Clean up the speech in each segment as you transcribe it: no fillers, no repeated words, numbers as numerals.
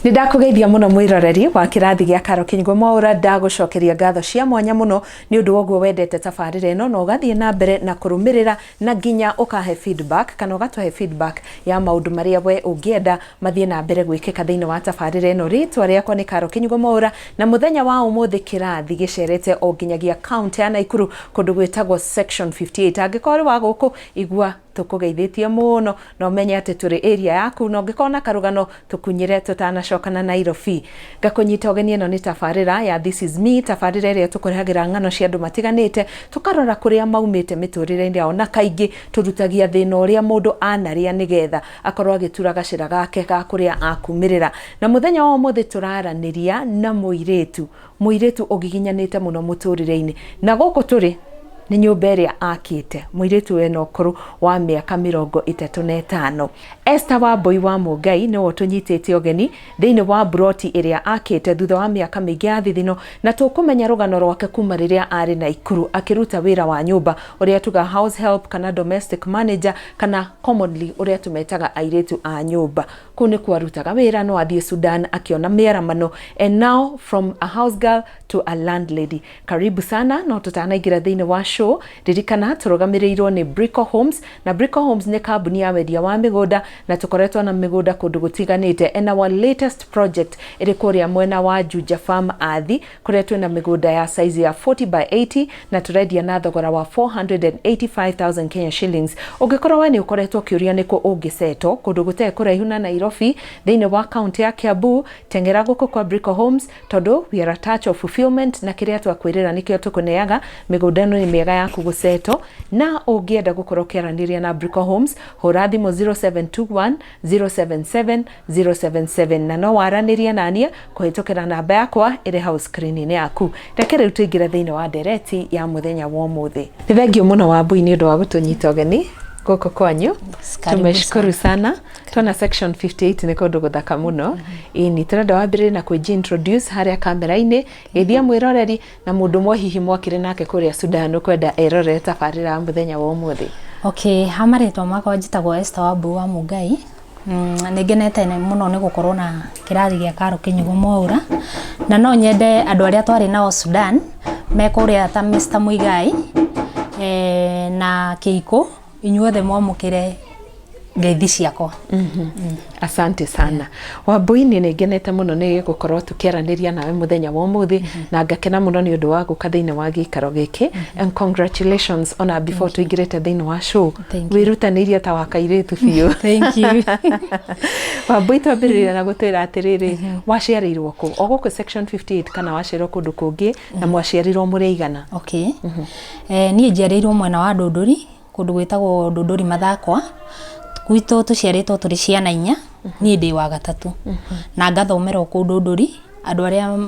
Nindakugeithia muno mwiroreri wa kirathi gya Karo Kinyugo Mwaura, ndagucokeria ngatho cia mwanya muno ni undu woguo wendete tabarira ino na ugathie na mbere na kurumirira na nginya ukahe feedback kana ugatuhe feedback ya maundu maria we ungienda mathie na mbere gwikika thiini wa tabarira ino. Ritwa riakwa ni Karo Kinyugo Mwaura na muthenya wa umuthi kirathi gicerete o nginyagia county ya Naikuru kundu gwitagwo section 58. Angikori wa guku igua tukugeithĩtie muno no menye ati turi area yaku no ngikona karugano tukunyire tutanacokana Nairobi. Ngakunyita ogeni ino ni tabarira ya This Is Me, tabarira iria tukurehagira ng'ano cia andu matiganite tukarora kuria maumite miturire-ini yao na kaingi turutagia thina uria mundu anaria nigetha akorwo agitura gacira gake ga kuria akumirira. Na muthenya wa umuthi turaraniria na muiritu ugiginyanite muno muturire-ini na guku turi ni nyumba iria akite muiritu wena ukuru wa miaka 35. Esther Wambui wa Mungai ni wotunyitite ogeni thiini wa broti iria akite thutha wa miaka mingi ya thithino na tukumenya rugano rwake kuma riria ari Naikuru akiruta wira wa nyumba uria tuga house help kana domestic manager kana commonly uria tumetaga airitu a nyumba. Kuni kwarutaga wira no athie Sudan akiona miaramano, and now from a house girl to a landlady. Karibu sana no tutanaingira thiini wa show. Ririkana turugamirirwo ni Brico Homes, na Brico Homes ni kambuni ya wendia wa migunda na tukoretwo na migunda kundu gutiganite. And our latest project iri kuria mwena wa Juja Farm Athi kuria twina migunda ya size ya 40 by 80 na turendia na thogora wa 485,000 Kenya shillings. Ungikorwo we ni ukoretwo kiuria niko ungiseto kundu gute kuraihu na Nairobi thiini wa county ya Kiambu, tengera guku kwa Brico Homes tondu we are a touch of fulfillment na kiria twakwirira nikio tukuneaga migunda no ni miega ya kuguseto. Na ungienda gukorwo kiaraniria na Brico Homes hura thimu 0721 077 077 na no waraniria nanie kuhitukira namba yakwa iri hau screen-ini yaku. Reke riu tuingira thiini wa ndereti ya muthenya wa umuthi. Ni thengio muno Wambui ni undu wa gutunyita ogeni goko kwanyu. Tumeshukuru sana. Tuna section 58 ni kundu guthaka muno. Ini turenda wambire na introduce haria kamera-ini githia mwiroreri na mundu mwe hihi mwakire nake kuria Sudan kwenda erore tabarira muthenya wa umuthi. Okay, hamaritwa makwa njitagwo Esther Wambui wa Mungai. Nigenete muno ni gukorwo na kirathi gya Karo Kinyugo Mwaura na no nyende andu aria twari nao Sudan mekuria ta Mr. Muigai na Keiko inyuothe mwamukire ngeithi ciakwa. Asante sana. Wambui ni ngenete muno ni gukorwo tukiaraniria nawe muthenya wa umuthi na ngakena muno ni undu wa guka thiini wa gikaro giki, and congratulations on before tuigirete thiini wa show. Wirutaniria ta wakairitu biu. Thank you. Wambui twambiriria na gutwira atiriri waciarirwo ku o guku section 58 kana waciarirwo kundu kungi na mwaciarirwo mureigana? Okay. Ni njiarirwo mwena wa Ndunduri kundu gwitagwo Ndunduri Mathakwa. Gwito tuciaritwo turi ciana 4, ni ndi wa gatatu. Na ngathomera ku Ndunduri, andu aria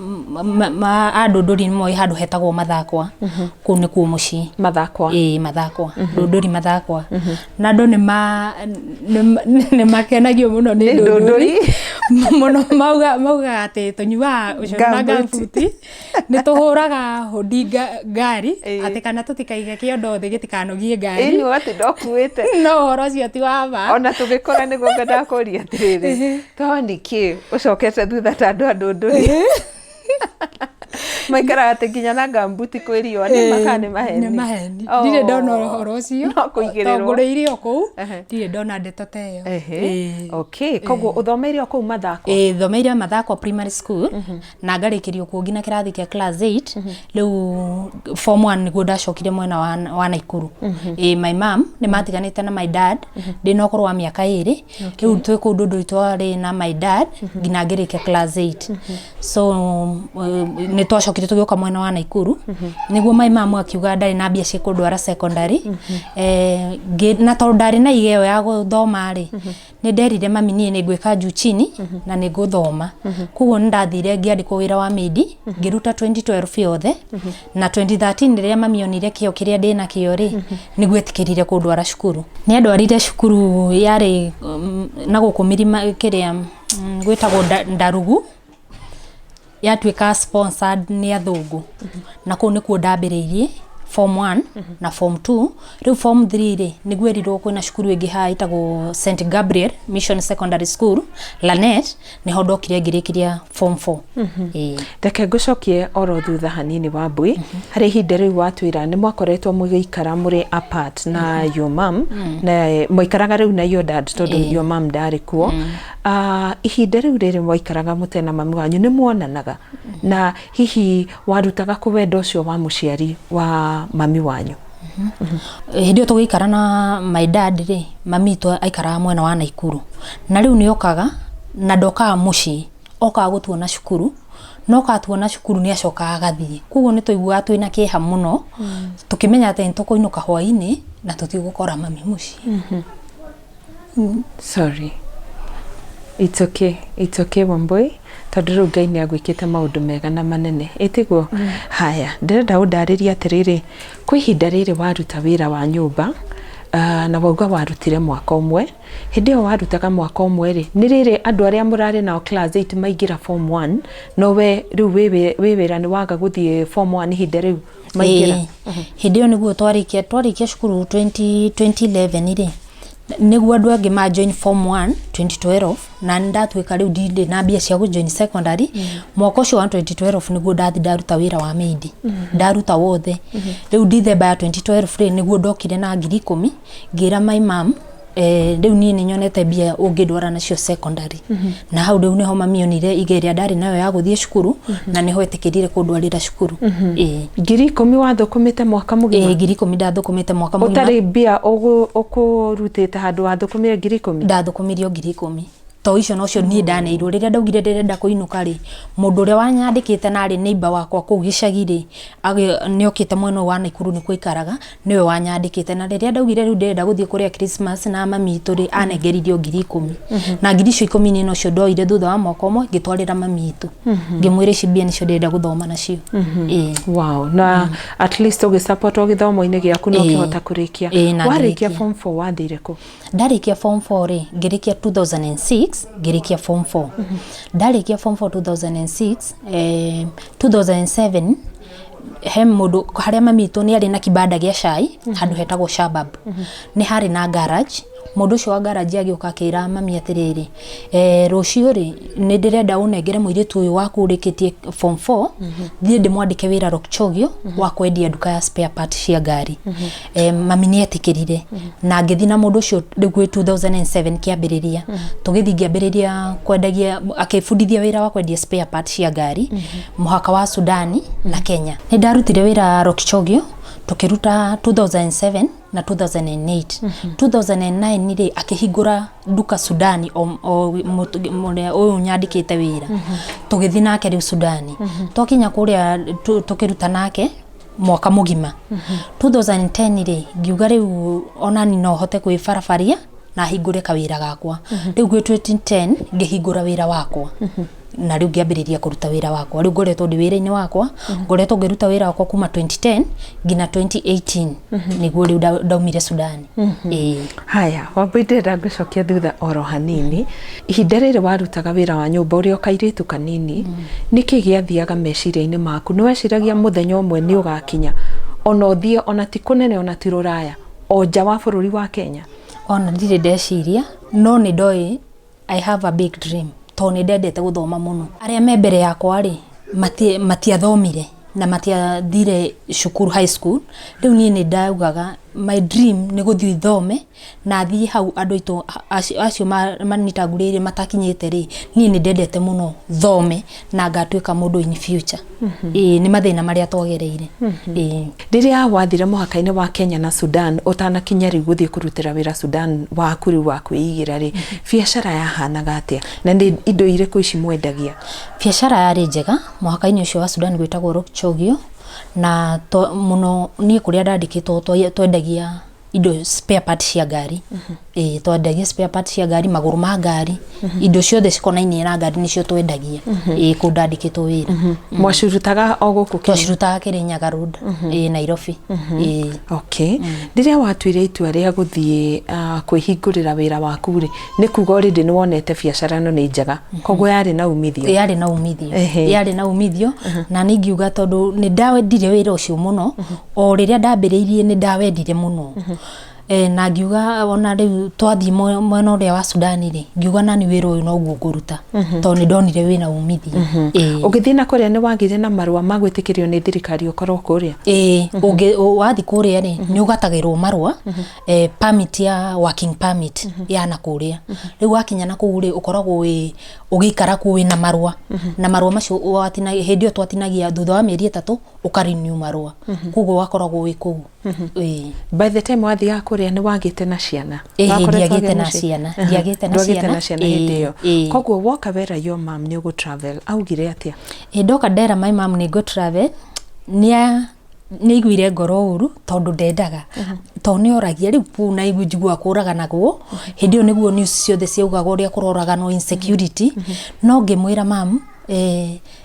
a Ndunduri ni moi handu hetagwo Mathakwa. Ku ni ku muci Mathakwa. Mathakwa. Ndunduri Mathakwa. Na andu ni makenagio muno ni Ndunduri. Muno mauga ati tunyua ucoro na gambuti ni tuhuraga hodi ngari ati kana tutikaiga kiondo thi gitikanogie ngari. Ni wati ndokuite. No horo cio ti wama. Ona tugikora ni ngenda kuria atiriri. Toni ki ucokete thutha ta andu a Ndunduri. Maikara ati nginya na gambuti kwirio ni makane maheni. Ni maheni. Ndire ndona horo cio. No kuigirirwo. Tonguriire oku. Ndire ndona ndeto teyo. Okay, koguo uthomeire oku Mathakwa? Thomeire Mathakwa Primary School na ngarikirio ku ngina kirathi kia class 8. Riu form 1 niguo ndacokire mwena wa Naikuru. My mom ni matiganite na my dad ndina okoro wa miaka 2. Riu twi ku Ndunduri twari na my dad ngina ngirikia class 8. So ni twacokire tugioka mwena wa Naikuru niguo my mom akiuga ndari na mbia cia kundwara secondary. Na tondu ndari na igeo ya guthoma ri ni nderire mami nie ni ngwika juu chini na ni guthoma. Kuguo ndathire ngiandikwo wira wa maidi ngiruta 2012 yothe na 2013 riria mami onire kio kiria ndina kio ri niguo etikirire kundwara cukuru. Ni andwarire cukuru yari na gukumirima kiria gwitagwo Ndarugu yatuika sponsored ni athungu. Na ku ni ku ndambiriirie form 1 na form 2 riu form 3 ri niguo erirwo kwina cukuru ingi ha itagwo St Gabriel Mission Secondary School Lanet niho ndokire ngirikiria form 4 Reke ngucokie oro thutha hanini Wambui hari ihinda riu watwira ni mwakoretwo mugiikara muri apart na your mom na moikaraga riu na your dad tondu your mom ndari kuo ihinda riu riri mwaikaraga mutena mami wanyu ni muonanaga na hihi warutaga kuwenda ucio wa muciari wa mami wanyu Hidio tugikara na my dad ri mami to aikara mwena wa Naikuru na riu ni okaga na ndoka muci oka gutuona cukuru no katuona cukuru ni acoka agathie kugo ni toigua twina kiha muno tukimenya ate ntukoinuka hwaini na tutigukora mami muci Sorry. It's okay Wambui tondu riu Ngai ni agwikite maundu mega na manene itiguo haya ndirenda undariria atiriri kwi ihinda riri waruta wira wa nyumba na wauga warutire mwaka umwe hindi iyo warutaga mwaka umwe ri ni riri andu aria murari nao class 8 maingira form 1 no we riu wira ni waga guthie form 1 ihinda riu maingira hindi iyo niguo twarikia cukuru 2011 ri niguo andu angi ma join form 1 2012 na ndatwika riu ndinde na bia cia join secondary mwaka ucio wa 2012 niguo ndaruta wira wa maid ndaruta wothe riu December ya 2012 niguo ndokire na 10,000 ngira my mom riu ni nyonete bia ungindwara nacio secondary na hau riu niho mamionire igeria ndari nayo ya guthie cukuru na niho etikirire kundwarira cukuru 10,000 wathukumite mwaka mugima 10,000 ndathukumite mwaka mugima utari bia ukurutite handu wathukumire 10,000 ndathukumirio 10,000 to icio nocio ni ndaneirwo riria ndaugire ndirenda kuinuka ri mundu uria wanyandikite nari neighbor wakwa ku gicagiri ni okite mwena wa Naikuru ni kuikaraga niwe wanyandikite na riria ndaugire riu ndirenda guthie kuria Christmas na mami itu ri anengeririo 10,000 na ngiri icio 10 ni nocio ndoire thutha wa mwaka umwe ngitwarira mami itu ngimwira ici bia nicio ndirenda guthoma nacio wow na at least ugisupport githomo-ini giaku no kihota kurikia warikia form 4 wathire ku ndarikia form 4 ri ngirikia 2006 ngirikia form 4 ndarikia form 4 2006 2007 he mundu haria mami itu ni ari na kibanda gia cai handu hetagwo Shabab ni hari na garage mundu ucio wa garage agioka akira mami atiriri rucio ri ni ndirenda unengere muiritu uyu waku urikitie form 4 thie ndimwandike wira Rockchogio wa kwendia duka ya spare part cia ngari mami ni etikirire na ngithi na mundu ucio rigwe 2007 kiambiriria tugithi ngiambiriria kwendagia akifundithia wira wa kwendia spare part cia ngari muhaka wa Sudani na Kenya ni ndarutire wira Rockchogio tukiruta 2007 na 2008 2009 ri akihingura duka Sudani o nyandikite wira tugithi nake riu Sudani tokinya kuria tukiruta nake mwaka mugima 2010 ri ngiuga riu onani no hote kwifarafaria na hingure kawira gakwa riu gwe 2010 ngihingura wira wakwa na riu ngiambiriria kuruta wira wakwa riu ngoretwo ndi wira-ini wakwa ngoretwo ngiruta wira wakwa kuma 2010 ngina 2018 niguo riu ndaumire Sudani haya wambindira ngucokia thutha oro hanini ihinda riri warutaga wira wa nyumba uria kairitu kanini niki giathiaga meciria-ini maku ni weciragia muthenya umwe ni ugakinya ona uthie ona ti kunene ona ti ruraya o nja wa bururi wa Kenya ona ndire ndeciria no ni ndoi I have a big dream to ni ndendete guthoma muno aria me mbere yakwa ri matiathomire na matiathire cukuru high school riu ni ndaugaga my dream ni guthii thome na thii hau andu itu acio manitagurire matakinyite ri ni ndendete muno thome na ngatwika mundu in future ni mathina maria twagereire riria wathire muhaka-ini wa Kenya na Sudan utanakinya ri guthii kurutira wira Sudan wa kuri wa kwigira ri biashara yahanaga atia na ndi indo iriku ici mwendagia biashara yari njega muhaka-ini ucio wa Sudan gwitagwo Rockchogio na muno nie kuria ndandikitwo twendagia indo spare part cia ngari twendagia spare parts cia ngari, maguru ma ngari, indo ciothe cikonainie na ngari nicio twendagia kũ ndandĩkĩtwo wĩra. Mwacirutaga o gũkũ Kenya? Twacirutaga Kirinyaga Road, Nairobi. Okay. Rĩrĩa watuire itua rĩa gũthiĩ kwĩhingũrĩra wĩra waku rĩ, nĩ kuga already nĩ wonete biacara no nĩ njega, koguo yarĩ na umithio? Yarĩ na umithio, na nĩ ngiuga tondũ nĩ ndawendire wĩra ũcio mũno, o rĩrĩa ndambĩrĩirie nĩ ndawendire mũno. Na ngiuga ona rĩu twathi mwena ũrĩa wa Sudan rĩ, ngiuga nani wĩra ũyũ noguo ngũruta, tondũ nĩ ndonire wĩna umithio. Ũgĩthiĩ na kũrĩa nĩ wagire na marũa ma gwĩtĩkĩrio nĩ thirikari ũkorwo kũrĩa? Wathi kũrĩa rĩ, nĩ ũgatagĩrwo marũa, permit ya working permit ya na kũrĩa. Rĩu wakinya na kũu rĩ, ũkoragwo ũgĩikara kuo wĩna marũa, na marũa macio hĩndĩ ĩyo twatinagia thutha wa mĩeri 3 ũkarenew marũa, koguo wakoragwo wĩ kũu. By the time wathiaga kũrĩa nĩ wagĩte na ciana? Ndiagĩte na ciana. Ndiagĩte na ciana hĩndĩ ĩyo. Koguo woka wera your mom nĩ ũgũ-travel, augire atĩa? Ndoka ndera my mom nĩ ngũ-travel, nĩ iguire ngoro ũru tondũ ndendaga, tondũ nĩ oragia rĩu kũu na njigua kũraganagwo, hĩndĩ ĩyo nĩguo news ciothe ciaugaga ũrĩa kũroraganwo insecurity, no ngĩmwĩra mam,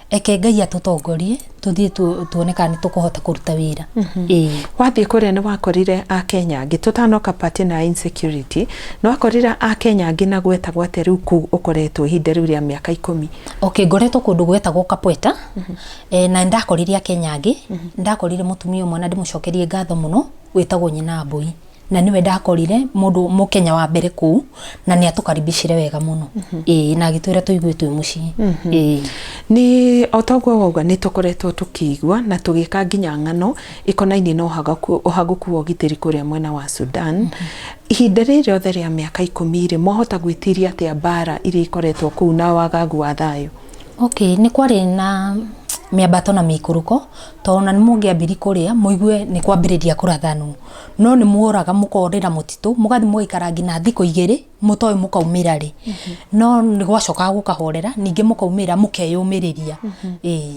eke Ngai atũtongorie tuthiĩ tuone kana nĩ tũkũhota kũruta wĩra. Wathiĩ kũrĩa nĩ wakorire a Kenya angĩ, tũtanoka party na insecurity, nĩ wakorire a Kenya angĩ na gwetagwo atĩa rĩu kũu ũkoretwo ihinda rĩu rĩa mĩaka 10? Ngoretwo kũndũ gwetagwo Kapweta, na ndakorire a Kenya angĩ, ndakorire mũtumia ũmwe na ndĩmũcokerie ngatho mũno wetagwo nyina Mbui, na niwe ndakorire mũndũ Mũkenya wa mbere kũu, na nĩ atũkaribicire wega mũno. Na agĩtwĩra tũigue twĩ mũciĩ. Ni otoguo wauga nĩ tũkoretwo tũkĩigua na tũgĩka nginya ng'ano ikonainie na ũhagũku wa ũgitĩri kũrĩa mwena wa Sudan. Ihinda rĩrĩ othe rĩa mĩaka 10 rĩ, mwahota gwĩtiria atĩa mbara iria ikoretwo kũu na wagagu wa thayũ? Nĩ kwarĩ na mĩambato na mĩikũrũko, tondũ na nĩ mũngĩambĩri kũrĩa mũigue nĩ kwambĩrĩria kũrathanwo, no nĩ muoraga mũkorĩra mũtitũ, mũgathi mũgaikara nginya thikũ 2 mũtoĩ mũkaumĩra rĩ, no nĩ gwacokaga gũkahorera, ningĩ mũkaumĩra mũkeyũmĩrĩria.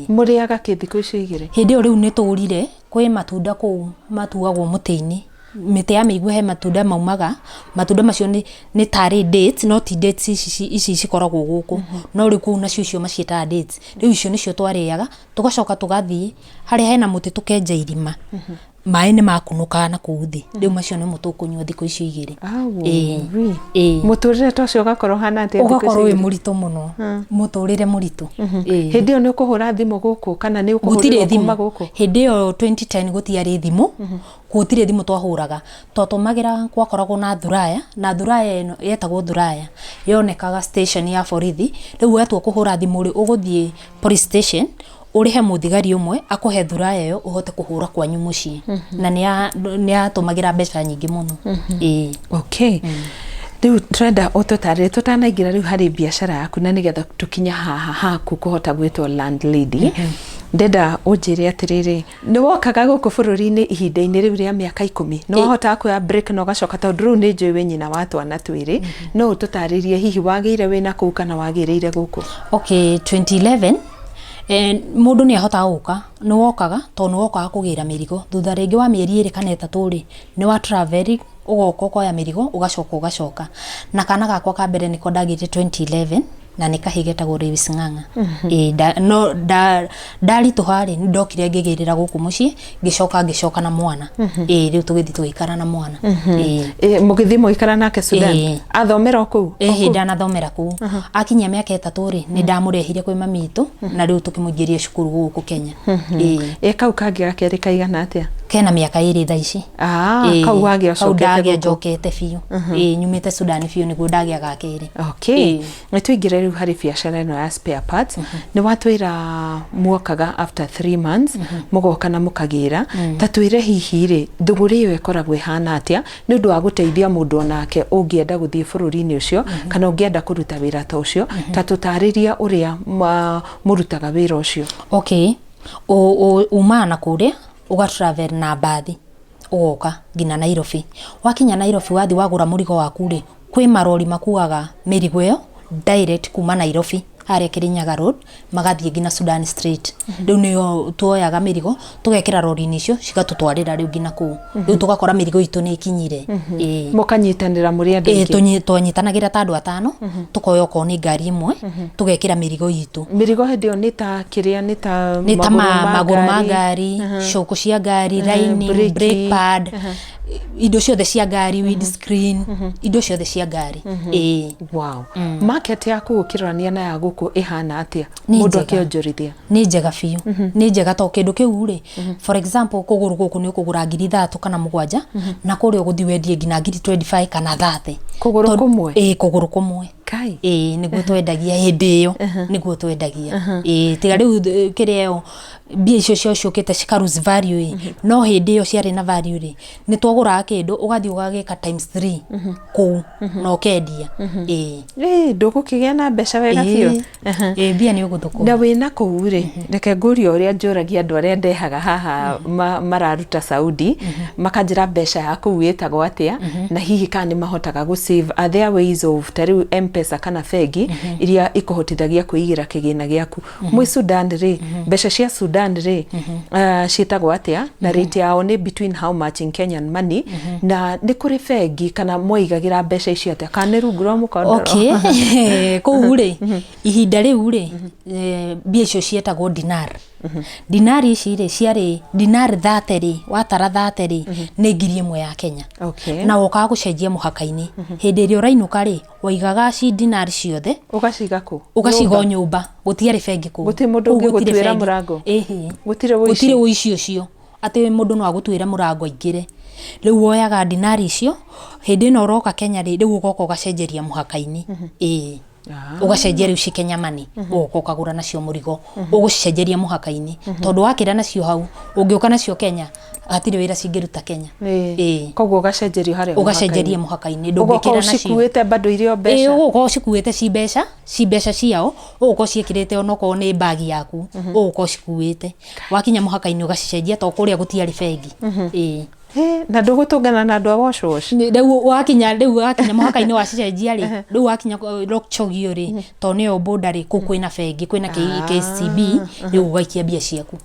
Mũrĩaga kĩ thikũ icio 2? Hĩndĩ ĩyo rĩu nĩ tũrire, kwĩ matunda kũu matuagwo mũtĩ-inĩ, mĩtĩ ya mĩigua he matunda maumaga, matunda macio nĩ tarĩ dates, no ti dates ici cikoragwo gũkũ, no rĩu kũu nacio icio maciĩtaga dates. Rĩu icio nĩcio twarĩaga, tũgacoka tũgathiĩ harĩa hena mũtĩ tũkenja irima, maĩ nĩ makunũkaga na kũu thĩ, rĩu macio nĩmo tũkũnyua thikũ icio 2. Mũtũrĩre ta ũcio ũgakorwo hana atĩa thikũ icio 2? Ũgakorwo wĩ mũritũ mũno, mũtũrĩre mũritũ. Hĩndĩ ĩyo nĩ ũkũhũra thimũ gũkũ kana nĩ ũkũhũrĩrwo kuma gũkũ? Hĩndĩ ĩyo 2010 gũtiarĩ thimũ, gũtirĩ thimũ twahũraga, tũtũmagĩra gwakoragwo na thuraya, na thuraya ĩno yetagwo thuraya, yonekaga station ya borithi. Rĩu wetua kũhũra thimũ rĩ, ũgũthiĩ police station, ũrĩhe mũthigari ũmwe akũhe thuraya ĩyo ũhote kũhũra kwanyu mũciĩ, na nĩ atũmagĩra mbeca nyingĩ mũno. Okay. Rĩu trenda ũtũtarĩre tũtanaingĩra rĩu harĩ biacara yaku na nĩgetha tũkinya haha haku kũhota gwĩtwo landlady. Ndenda ũnjĩre atĩrĩrĩ, nĩ wokaga gũkũ bũrũri-inĩ ihinda-inĩ rĩu rĩa mĩaka 10, nĩ wahota kuoya break na ũgacoka, tondũ rĩu nĩ njũĩ wĩ nyina wa twana twĩrĩ, no ũtũtarĩrie hihi wagĩire wĩna kũu kana wagĩrĩire gũkũ? 2011 mũndũ nĩ ahotaga gũka, nĩ wokaga tondũ nĩ wokaga kũgĩra mĩrigo, thutha rĩngĩ wa mĩeri 2 kana 3 rĩ, nĩ wa travel ũgoka ũkoya mĩrigo ũgacoka. Na kana gakwa ka mbere nĩko ndagĩte 2011, na nĩ kahĩĩ getagwo Lewis Ng'ang'a. No ndaritũha rĩ, nĩ ndokire ngĩgĩrĩra gũkũ mũciĩ, ngĩcoka na mwana. Rĩu tũgĩthiĩ tũgĩikara na mwana. Mũgĩthiĩ mũgĩikara nake Sudan? Athomera kũu? Ndanathomera kũu. Akinyia mĩaka 3 rĩ, nĩ ndamũrehire kwĩ mami witũ, na rĩu tũkĩmũingĩria cukuru gũkũ Kenya. Kau kangĩ gakerĩ kaigana atĩa? Kena mĩaka 2 thaa ici. Kau wagĩa ũcokete njokete biũ. Nyumĩte Sudan biũ nĩguo ndagĩa gakerĩ. Okay. Nĩ tũingĩre rĩu harĩ biacara ĩno ya spare parts. Nĩ watwĩra muokaga after 3 months, mũgoka na mũkagĩra. Ta twĩre hihi rĩ, thũgũrĩ ĩyo ĩkoragwo ĩhana atĩa nĩ ũndũ wa gũteithia mũndũ onake ũngĩenda gũthiĩ bũrũri-inĩ ũcio kana ũngĩenda kũruta wĩra ta ũcio, ta tũtarĩria ũrĩa mũrutaga wĩra ũcio? Okay. Umaga na kũrĩa ugatravel na mbathi ugoka nginya Nairobi. Wakinya Nairobi wathi wagũra mũrigo waku rĩ, kwĩ marori makuaga mĩrigo ĩyo direct kuma Nairobi haria Kirinyaga Road magathie ngina Sudan Street riu niyo tuoyaga mirigo tugekira rori-ini icio cigatutwarira riu ngina ku riu tugakora mirigo itu ni ikinyire mukanyitanira muri andu ingi twanyitanagira ta andu atano tukoya ko ni ngari imwe tugekira mirigo itu mirigo hendio ni ta kiria ni ta maguru ma ngari shoko cia ngari lining brake pad indo ciothe cia ngari windscreen indo ciothe cia ngari wow market yaku ukirania na ya guku ihana atia mundu akionjorithia ni njega biu ni njega to kindu kiu ri for example kuguru guku ni kugura ngiri 3 kana 7 na kuri uguthi wendie ngina ngiri 25 kana 30 kuguru kumwe kuguru kumwe kai niguo twendagia hindi iyo niguo twendagia tiga riu kireo bia icio cio ciukite cikaruse value no hindi iyo ciari na value ri ni twagura kindu ugathi ugagika times 3 ku no kendia ndugukigia na mbeca wega biu bia ni uguthuku na wina kuu ri reke nguria uria njuragia andu aria ndehaga haha mararuta Saudi makanjira mbeca yaku witagwo atia na hihi kana ni mahotaga gu save are there ways of tariu M-Pesa kana fegi iria ikuhotithagia kuigira kigina giaku mwi Sudan ri mbeca cia Sudan ri ciitagwo atia na rate yao ni between how much in Kenyan money na ni kuri fegi kana moigagira mbeca icio atia kana rungu rwa mukondoro okay kuu ri ihinda riu ri bia icio cietagwo dinar dinari ici ri ciari dinar 30 ri watara 30 ri ni ngiri imwe ya Kenya na woka gucenjia muhaka-ini hindi ri urainuka ri waigaga ci dinar ciothe ugaciga ku ugaciga nyumba gutiari fengi ku guti mundu ungi gutwira murango gutire uici ucio ati mundu no agutwira murango ingire riu woyaga dinari icio hindi no roka Kenya ri riu ugoka ugacenjeria muhaka-ini ugacenjia riu Kenya mani ukagura nacio murigo ugucenjeria muhaka-ini tondu wakira nacio hau ungiuka nacio Kenya atire wira cingiruta Kenya koguo ugacenjeria haria ugacenjeria muhaka-ini ndungikira nacio cikuite bado irio mbeca uguko cikuite ci mbeca ciao uguko ciekirite onoko ni bagi yaku uguko cikuite wakinya muhaka-ini ugacenjia to kuria gutiari fegi na ndugutungana na andu a wash riu wakinya muhaka-ini wacenjia ri riu wakinya Lokchogio ri to ni boda ri kwina fegi kwina KCB riu ugaikia bia ciaku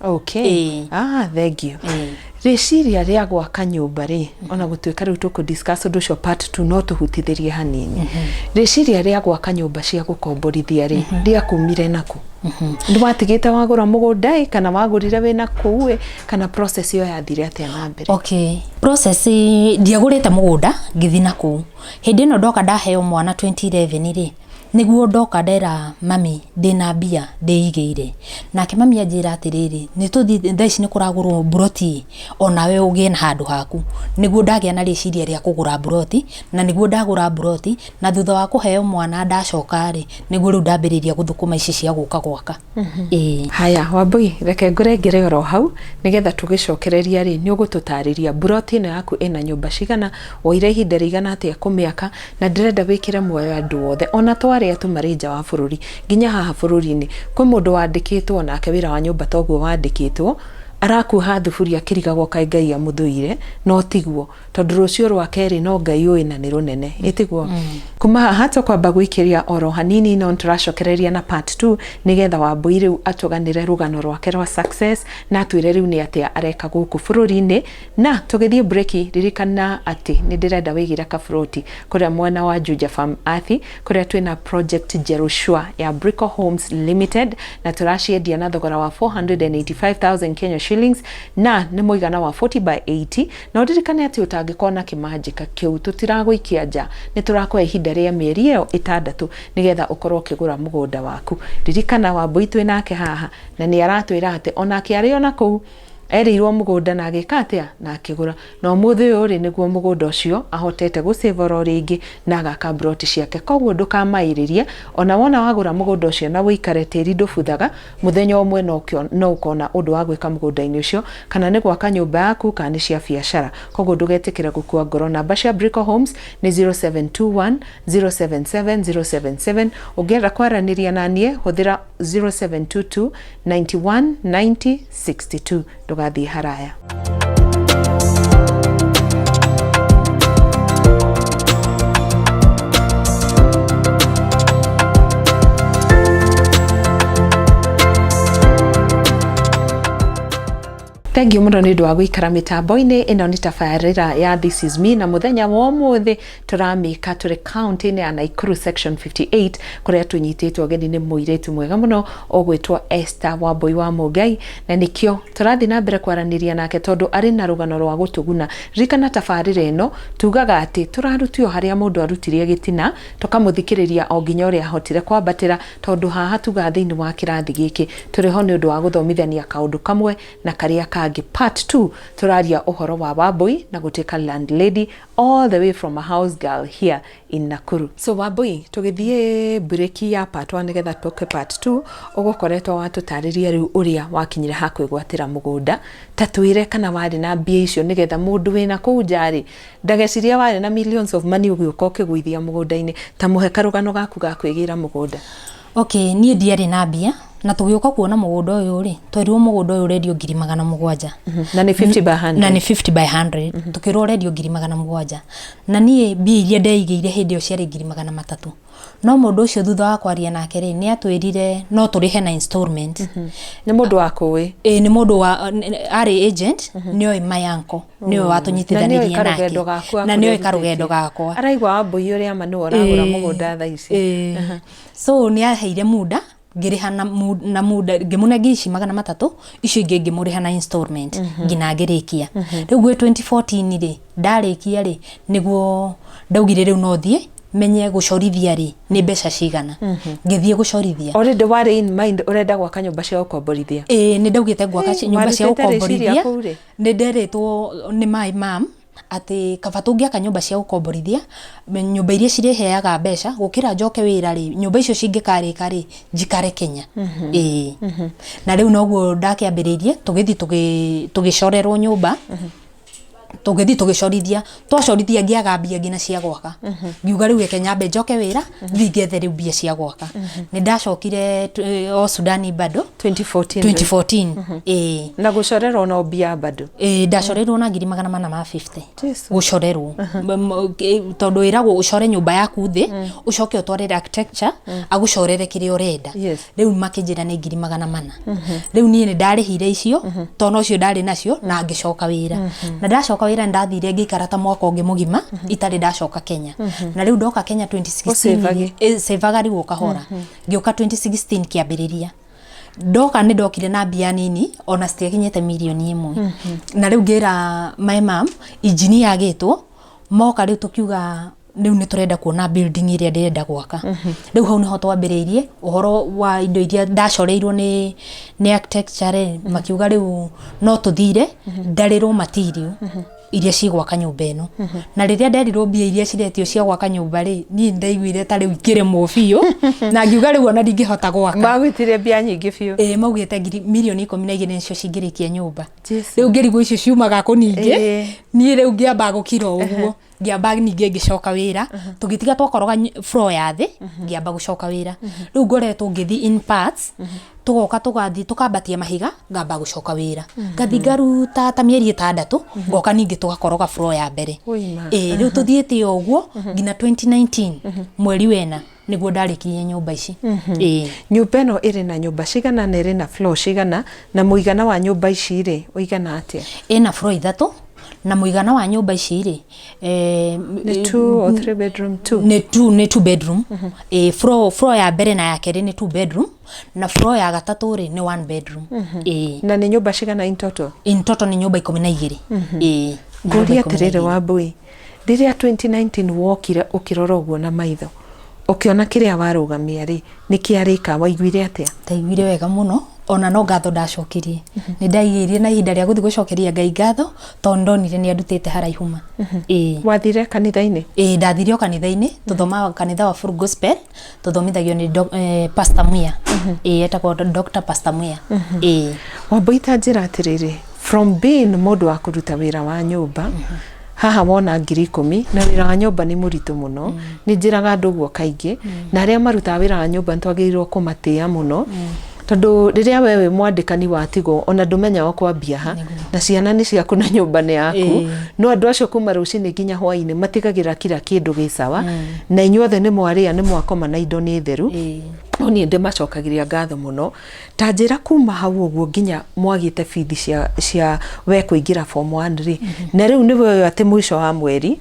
thank you reciria ria gwaka nyumba ri ona gutuika riu tuku discuss undu cio part 2 no tuhutithirie hanini reciria ria gwaka nyumba cia gukomborithia ri ria kumire naku ndwatigite wagura mugunda kana wagurire wina kuwe kana process yo yathire atia na mbere process ndiagurite mugunda ngithi naku hindi no ndoka ndaheo mwana 2011 ri niguo ndoka ndera mami ndina mbia ndeigire nake mami anjira atiriri nituthi thaici ni kuragurwo buroti onawe ugie na handu haku niguo ndagia na riciria ria kugura buroti na niguo ndagura buroti na thutha wa kuheo mwana ndacoka ri niguo riu ndambiriria guthukuma ici cia guka gwaka haya Wambui reke ngurengere oro hau nigetha tugicokereria ri ni ugututariria buroti ino yaku ina nyumba cigana oire ihinda rigana atia kumiaka na ndirenda wikire muoyo andu othe ona aria tumarinja wa bururi nginya haha bururi-ini kwi mundu wandikitwo nake wira wa nyumba toguo wandikitwo arakuha thuburia kirigagwo kai Ngai amuthuire no tiguo tondu rucio rwa keri no Ngai uyu na ni runene itiguo kuma haha tukwamba gwikiria oro hanini no turacokereria na part 2 nigetha Wambui riu atuganire rugano rwake rwa success na twire riu ni atia areka guku bururi-ini na tugithie break ririkana ati ni ndirenda wigira kaburoti kuria mwana wa Juja Farm Athi kuria twina project Jerushua ya Brico Homes Limited na turaciendia na thogora wa 485,000 Kenya shillings na ni muigana wa 40 by 80 na udirikane ati utangikona kimajika kiu tutiraguikia nja ni turakwa ihinda ria mieri iyo 6 nigetha ukorwo ukigura mugunda waku ririkana Wambui twinake haha na ni aratwira ati onake ari ona kuu erirwo mugunda na agika atia na akigura no muthi uyu ri niguo mugunda ucio ahotete gusevora ringi na agaka broti ciake koguo ndukamairirie ona wona wagura mugunda ucio na wikare tiri ndubuthaga muthenya umwe no ukona undu wa gwika mugunda-ini ucio kana ni gwaka nyumba yaku kana ni cia biashara koguo ndugetikira gukua ngoro namba cia Brico Homes ni 0721 077 077 ungienda kwaraniria nanie huthira 0722 91 90 62 ndugathie haraya. Thengiũ mũno nĩ ũndũ wa gũikara mĩtambo-inĩ. Ĩno nĩ tabarĩra ya This Is Me, na mũthenya wa ũmũthĩ tũramĩka tũrĩ kaunti-inĩ ya Naikuru section 58, kũrĩa tũnyitĩtwo ũgeni nĩ mũirĩtu mwega mũno ũgwĩtwo Esther Wambui wa Mũngai, na nĩkĩo tũrathiĩ na mbere kwaranĩria nake tondũ arĩ na rũgano rwa gũtũguna. Ririkana tabarĩra ĩno tugaga atĩ tũrarutio harĩa mũndũ arutirie gĩtina, tũkamũthikĩrĩria o nginya ũrĩa ahotire kwambatĩra, tondũ haha tuga thĩinĩ wa kĩrathi gĩkĩ tũrĩ ho nĩ ũndũ wa gũthomithania kaũndũ kamwe na karĩa kangi. Part 2 tũraria ũhoro wa Wambui na gũtuĩka landlady all the way from a house girl here in Nakuru. So Wambui, tũgĩthiĩ breaki ya part 1 nĩgetha tũke part 2, ũgũkoretwo watũtarĩria rĩu ũrĩa wakinyire ha kwĩgwatĩra mũgũnda. Ta twĩre kana warĩ na mbia icio nĩgetha mũndũ wĩna kũu nja-rĩ ndageciria warĩ na millions of money ũgĩũka ũkĩgũithia mũgũnda-inĩ. Ta mũhe karũgano gaku ga kwĩgĩra mũgũnda. Okay, niĩ ndiarĩ na mbia na tũgĩũka kuona mũgũnda ũyũ rĩ, twerirwo mũgũnda ũyũ ũrendio 700,000. Na nĩ 50 by 100. Na nĩ 50 by 100. Tũkĩrwo ũrendio 700,000. Na niĩ mbia iria ndeigĩire hĩndĩ ĩyo ciarĩ 300,000. No mũndũ ũcio thutha wa kwaria nake rĩ, nĩ atwĩrire no tũrĩhe na installment. Nĩ mũndũ wa kũĩ? Nĩ mũndũ wa arĩ agent, nĩoĩ mayanko, nĩwe watũnyitithanirie nake. Na nĩoĩ karũgendo gakwa. Araigua Wambui ũrĩa ma nĩwe ũragũra mũgũnda thaa ici. So nĩ aheire muda ngĩrĩha na muda ngĩmũnengia ici 300, icio ingĩ ngĩmũrĩha na installment nginya ngĩrĩkia. Rĩu gwĩ 2014 rĩ, ndarĩkia rĩ, nĩguo ndaugire rĩu no thiĩ menye gũcorithia rĩ nĩ mbeca cigana. Ngĩthiĩ gũcorithia. Already warĩ in mind ũrenda gwaka nyũmba cia gũkomborithia? Nĩ ndaugĩte gwaka nyũmba cia gũkomborithia. Nĩ nderetwo nĩ my mom atĩ kaba tũngĩaka nyũmba cia gũkomborithia, nyũmba iria cireheaga mbeca gũkĩra njoke wĩra rĩ, nyũmba icio cingĩkarĩka rĩ njikare Kenya. Na rĩu noguo ndakĩambĩrĩirie, tũgĩthiĩ tũgĩcorerwo nyũmba, tũgĩthiĩ tũgĩcorithia, twacorithia ngĩaga mbia nginya cia gwaka. Ngiuga rĩu reke nyambe njoke wĩra thiĩ ngethe rĩu mbia cia gwaka. Nĩ ndacokire o Sudani bado 2014. Na gũcorerwo no mbia bado? Ndacorerwo na 450 gũcorerwo, tondũ wĩragwo ũcore nyũmba yaku thĩ ũcoke ũtwarĩre architecture agũcorere kĩrĩa ũrenda. Rĩu makĩnjĩra nĩ 400. Rĩu niĩ nĩ ndarĩhire icio tondũ no cio ndarĩ nacio na ngĩcoka wĩra. Na ndacoka wĩra ndathire ngĩikara ta mwaka ũngĩ mũgima itarĩ ndacoka Kenya. Na rĩu ndoka Kenya 2016 sevaga rĩu ũkahora. Ngĩũka 2016 kĩambĩrĩria. Ndoka nĩ ndokire na mbia nini ona citiakinyĩte milioni 1. Na rĩu ngĩra my mom engineer agĩtwo moka rĩu tũkiuga rĩu nĩ tũrenda kuona building ĩrĩa ndĩrenda gwaka. Rĩu hau nĩho twambĩrĩirie ũhoro wa indo iria ndacoreirwo nĩ architecture, makiuga rĩu no tũthire ndarĩrwo material iria cigwaka nyũmba ĩno. Na rĩrĩa nderirwo mbia iria ciretio cia gwaka nyũmba rĩ, niĩ ndaiguire ta rĩu ikĩremwo biũ na ngiuga rĩu ona ndingĩhota gwaka. Magwĩtire mbia nyingĩ biũ? Maugĩte milioni 12 nĩcio cingĩrĩkia nyũmba. Rĩu ngĩrigwo icio ciumaga kũ ningĩ, niĩ rĩu ngĩamba gũkira ũguo, ngĩamba ningĩ ngĩcoka wĩra, tũgĩtiga twakoroga floor ya thĩ, ngĩamba gũcoka wĩra. Rĩu ngoretwo ngĩthiĩ in parts, tũgoka tũgathiĩ tũkambatia mahiga ngamba gũcoka wĩra. Ngathi ngaruta ta mĩeri 6, ngoka ningĩ tũgakoroga floor ya mbere. Rĩu tũthiĩte ũguo nginya 2019 mweri wena nĩguo ndarĩkirie nyũmba ici. Nyũmba ĩno ĩrĩ na nyũmba cigana na ĩrĩ na floor cigana, na mũigana wa nyũmba ici rĩ ũigana atĩa? Ĩna floor 3 na mũigana wa nyũmba ici rĩ nĩ 2 or 3 bedroom? Nĩ 2 bedroom. Floor ya mbere na ya kerĩ nĩ 2 bedroom na floor ya gatatũ rĩ nĩ 1 bedroom. Na nĩ nyũmba cigana in total? In total nĩ nyũmba 12. Ngũria atĩrĩrĩ Wambui, rĩrĩa 2019 wokire ũkĩrora ũguo na maitho ũkĩona kĩrĩa warũgamia rĩ, nĩ kĩarĩka, waiguire atĩa? Ndaiguire wega mũno, ona no ngatho ndacokirie. Nĩ ndaigĩire na ihinda rĩa gũthiĩ gũcokeria Ngai ngatho tondũ ndonire nĩ andutĩte haraihuma. Wathire kanitha-inĩ? Ndathire o kanitha-inĩ, tũthomaga kanitha wa Full Gospel, tũthomithagio nĩ Pastor Muya. Etagwo Dr. Pastor Muya. Wambui, ta njĩra atĩrĩrĩ, from being mũndũ wa kũruta wĩra wa nyũmba, haha wona 10,000 na wĩra wa nyũmba nĩ mũritũ mũno. Nĩ njĩraga andũ ũguo kaingĩ, na arĩa marutaga wĩra wa nyũmba nĩ twagĩrĩirwo kũmatĩa mũno. tondu riria wewe mwandikani watigwo ona ndumenya wa kwambia ha na ciana ni ciaku na nyumba ni yaku no andu acio kuma rucini nginya hwaini matigagira kila kindu gisawa na inyuothe ni mwaria ni mwakoma na indo ni theru oni ndi macokagiria ngatho muno ta njira kuma hau uguo nginya mwagite bithi cia we kuingira form 1 ri na riu ni we ati mwisho wa mweri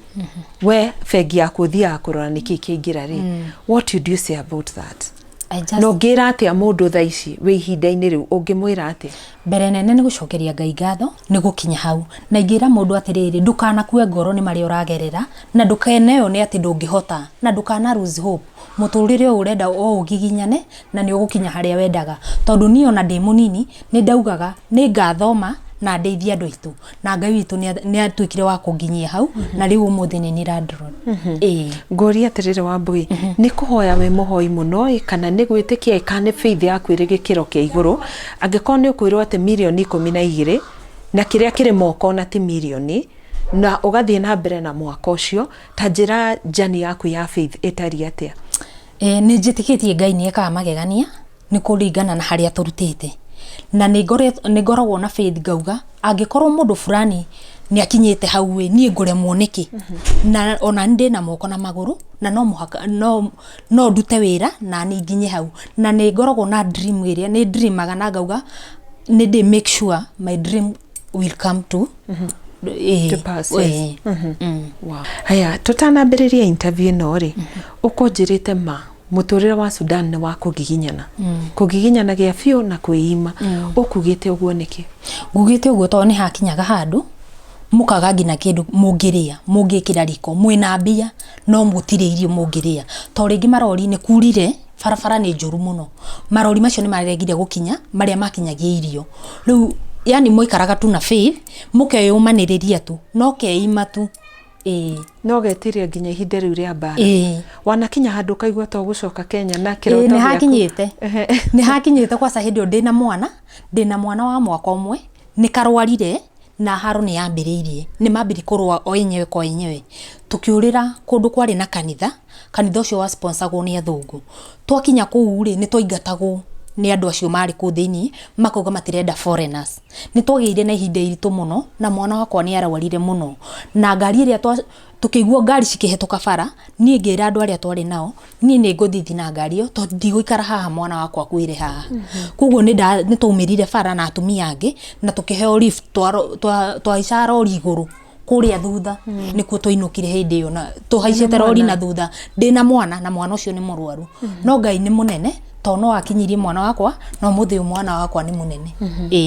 we bengi yaku thia kurora niki kiingira ri what do you say about that? No ngira atia mundu tha ici we ihinda-ini riu ungimwira ati mbere nene ni gucokeria Ngai ngatho ni gukinya hau na ingira mundu atiriri ndukanakue ngoro ni mari uragerera na ndukeneo ni ati ndungihota na ndukana lose hope muturire urenda o ugiginyane na ni ugukinya haria wendaga tondu ni ona ndi munini ni ndaugaga ni ngathoma na ndeithia andu aitu na Ngai witu ni atuikire wa kunginyia hau na riu umuthi ni radron ngori atirire Wambui ni kuhoya we muhoi muno kana ni gwitikia kana faith yaku iri gikiro kia iguru angiko ni ukwirwo ati milioni 12 na kiria kiri moko na ti milioni na ugathie na mbere na mwaka ucio ta njira jani yaku ya faith etari atia ni njitikitie Ngai ni eka magegania ni kuringana na haria turutite na ni ngoragwo na faith ngauga angikorwo mundu fulani ni akinyite hau we ni nguremwo niki na ona ndi na moko na maguru na no muhaka no ndute wira na ni nginye hau na ni ngoragwo na dream iria ni dreamaga na ngauga ni ndi make sure my dream will come to pass. Wow. Haya tutanambiriria interview no ri ukonjirite ma muturire wa Sudan ni wa kugiginyana kugiginyana gia fio na kuima ukugite uguo niki ngugite uguo to ni hakinyaga handu mukaga ngina kindu mungiria mungikira riko mwina mbia no mutire irio mungiria to ringi marori ni kurire farafara ni njuru muno marori macio ni maregire gukinya maria makinyagia irio riu yani muikaraga tu na faith mukeyumaniriria tu no keima tu no getiria nginya ihinda riu ria bara wanakinya handu kaigwa to gucoka Kenya na kiroto ni hakinyite kwa sahidio ndina mwana wa mwaka umwe ni karwarire na haro ni yambiriirie ni mambiri kurwa o enyewe kwa enyewe tukiurira kundu kwari na kanitha ucio wa sponsorgo ni athungu twakinya kuu ri ni twaingatagwo ni andu acio mari ku thiini makoga matirenda foreigners ni twagire na ihinda iritu muno na mwana wakwa ni arawarire muno na ngari iria tukigwo ngari cikihetoka bara ni ngira andu aria twari nao ni nguthithi na ngari yo to ndigũikara haha mwana wakwa kwire haha kuguo ni taumirire bara na atumia angi na tukiheo lift twa ishara ori iguru kuria thutha nikuo twainukire hindi yo na tuhaicete rori na thutha ndina mwana na mwana ucio ni murwaru no Ngai ni munene to no akinyirie mwana wakwa no muthi mwana wakwa ni munene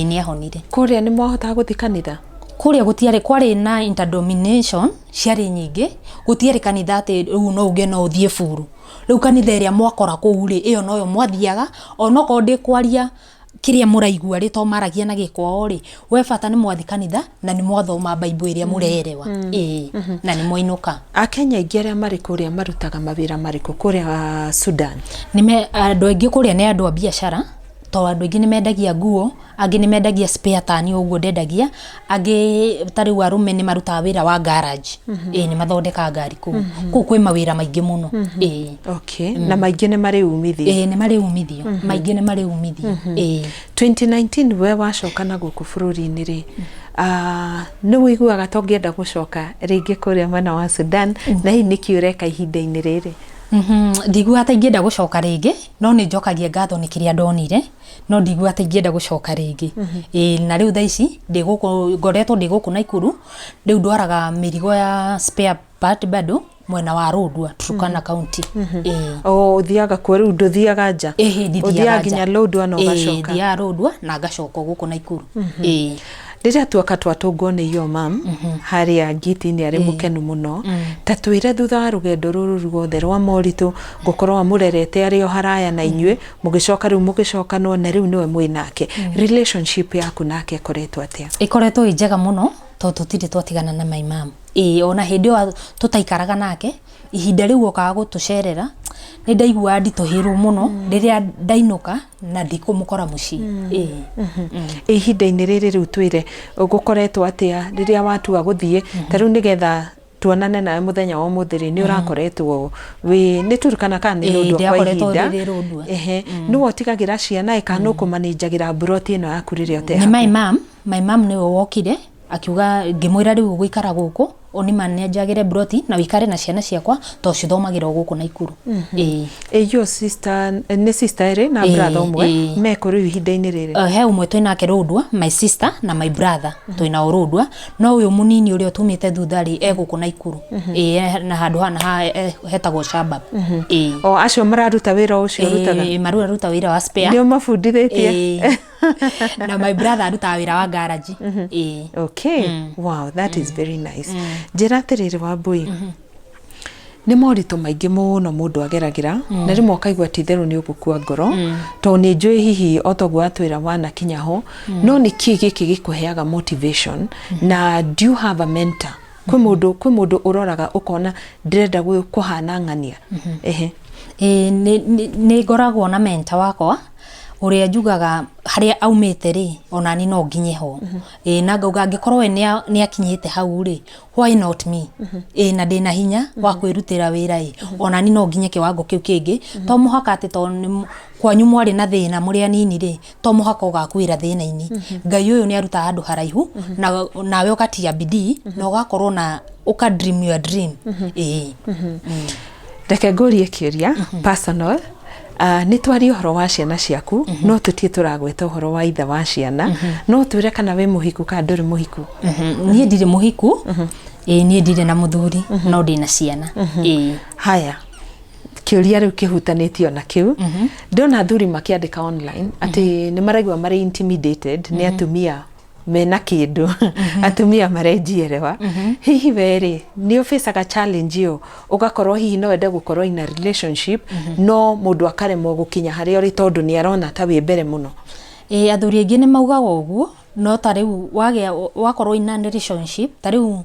ni ahonire kuria ni mwahota guthikanira kuria gutiare kwari na interdomination ciari nyingi gutiare kanitha ati riu no uge no uthie furu riu kanitha iria mwakora kuu ri iyo no yo mwathiaga ono ko ndi kwaria kiria muraigua ri to maragia na gikwao ri we bata ni mwathi kanitha na ni mwathoma Bible iria murerewa na ni moinuka Akenya ingi aria mari kuria marutaga mawira mariku kuria Sudan ni andu aingi kuria ni andu a biashara to andu aingi ni mendagia nguo angi ni mendagia spare tani uguo ndendagia angi tari warume ni maruta wira wa garage ni mathondeka ngari ku kwi mawira maingi muno okay na maingi ni mari umithio ni mari umithio maingi ni mari umithio 2019 we wacoka na guku bururi-ini ri ni wiguaga to ngienda gucoka ringi kuria mwena wa Sudan na hii niki ureka ihinda-ini riri ndigua ata ingienda gucoka ringi no ni njokagia ngatho ni kiria ndonire no ndigua ata ingienda gucoka ringi na riu tha ici ngoretwo ndi guku Naikuru riu ndwaraga mirigo ya spare part bado mwena wa Rodwa Turkana County uthiaga kwa riu nduthiaga nja uthiaga nginya Rodwa no gacoka ya Rodwa na gacoka guku Naikuru Rĩrĩa tuoka twatũngwo nĩ iyo mam harĩa ngiti-inĩ arĩ mũkenu mũno ta twĩre thutha wa rũgendo rũrũ ruothe rwa moritũ gũkorwo amũrerete arĩ o haraya na inyuĩ mũgĩcoka rĩu mũgĩcokanwo na rĩu niwe mwĩnake relationship yaku nake ĩkoretwo atĩa? Ĩkoretwo ĩ njega mũno to tutire twatigana na my mom ona hindi yo tutaikaraga nake ihinda riu okaga gutucerera ni ndaigua ndituhirwo muno riria ndainuka na ndikumukora muci ihinda-ini riri riu twire gukoretwo atia riria watua guthie ta riu nigetha tuonane nawe muthenya wa muthiri ni urakoretwo we ni turukana kana ni rundu kwa ihinda no otigagira ciana ikano kumanenjagira broti ino yaku riria ote ni my mom ni wokire akiuga ngimwira riu gwikara guku oni manenjagire broti na wikare na ciana ciakwa to cithomagira guku na Ikuru your sister ni sister ere na brother umwe me kuru ihinda-ini riri he umwe twinake Rudwa, my sister na my brother twina Rudwa, no uyu munini uri otumite thuthari guku na Ikuru na handu hana hetagwo Shabab o acio mararuta wira ucio rutaga maruta wira wa spare ndio mafundithitie na my brother aruta wira wa garage okay wow that is very nice njira tiriri wa Mbui ni morito maingi muno mundu ageragira na rimwe akaigwa titheru ni ugukua ngoro to ni njui hihi otogwa atwira wana kinyaho no ni giki gikuheaga motivation na do you have a mentor kwi mundu uroraga ukona ndirenda kuhana ng'ania ni ngoragwo na mentor wakwa uria njugaga haria aumite ri ona ni no nginye ho na ngauga ngikorwo ni akinyite hau ri why not me na ndina hinya wa kwirutira wira ona ni no nginye kiwango kiu kingi to muhaka ati to kwanyu mwari na thina muri anini ri to muhaka ugakwira thina-ini Ngai uyu ni aruta handu haraihu nawe ukatia bidii na ugakorwo na uka dream your dream reke ngurie kiuria personal ni twari uhoro wa ciana ciaku no tutie turagweta uhoro wa itha wa ciana no twire kana we muhiku ka nduri muhiku nie ndire muhiku nie ndire na muthuri no ndina ciana haya kiuria riu kihutanitio na kiu ndona thuri makiandika online ati ni maraigwa mari intimidated ni atumia mena kindu atumia marenjierewa hihi weri ni ofisaga challenge yo ugakorwo hihi no ende gukorwo in a relationship no mundu akaremwo gukinya hari ori tondu ni arona ta wi mbere muno athuri aingi ni maugaga uguo no tariu wakorwo in a relationship tariu